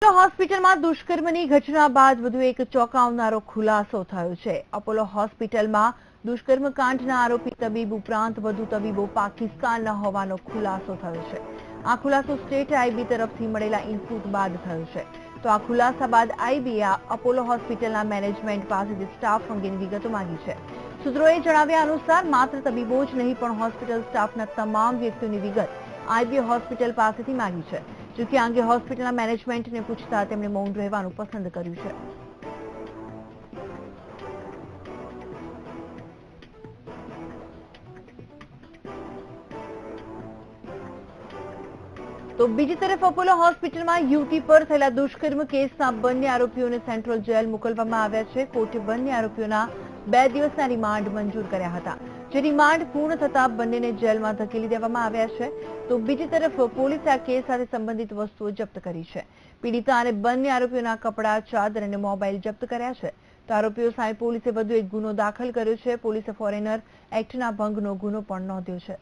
હોસ્પિટલમાં દુષ્કર્મની ઘટના બાદ વધુ એક ચોંકાવનારો ખુલાસો થયો છે। અપોલો હોસ્પિટલમાં દુષ્કર્મ કાંડના આરોપી તબીબ ઉપરાંત વધુ તબીબો પાકિસ્તાનના હોવાનો ખુલાસો થયો છે। આ ખુલાસો સ્ટેટ આઈબી તરફથી મળેલા ઇનપુટ બાદ થયો છે। તો આ ખુલાસા બાદ આઈબીએ અપોલો હોસ્પિટલના મેનેજમેન્ટ પાસેથી સ્ટાફ અંગેની વિગતો માંગી છે। સૂત્રોએ જણાવ્યા અનુસાર માત્ર તબીબો જ નહીં પણ હોસ્પિટલ સ્ટાફના તમામ વ્યક્તિઓની વિગત આઈબીએ હોસ્પિટલ પાસેથી માંગી છે। જોકે આ અંગે હોસ્પિટલના મેનેજમેન્ટને પૂછતા તેમણે મૌન રહેવાનું પસંદ કર્યું છે। તો બીજી તરફ અપોલો હોસ્પિટલમાં યુવતી પર થયેલા દુષ્કર્મ કેસના બંને આરોપીઓને સેન્ટ્રલ જેલ મોકલવામાં આવ્યા છે। કોર્ટે બંને આરોપીઓના 2 દિવસના રિમાન્ડ મંજૂર કર્યા હતા। જે રિમાન્ડ પૂર્ણ થતા બંનેને જેલમાં ધકેલી દેવામાં આવ્યા છે। તો બીજી તરફ પોલીસે આ કેસ સાથે સંબંધિત વસ્તુઓ જપ્ત કરી છે। પીડિતા અને બંને આરોપીઓના કપડાં, ચાદર અને મોબાઈલ જપ્ત કર્યા છે। તો આરોપીઓ સામે પોલીસે વધુ એક ગુનો દાખલ કર્યો છે। પોલીસે ફોરેનર એક્ટના ભંગનો ગુનો પણ નોંધ્યો છે।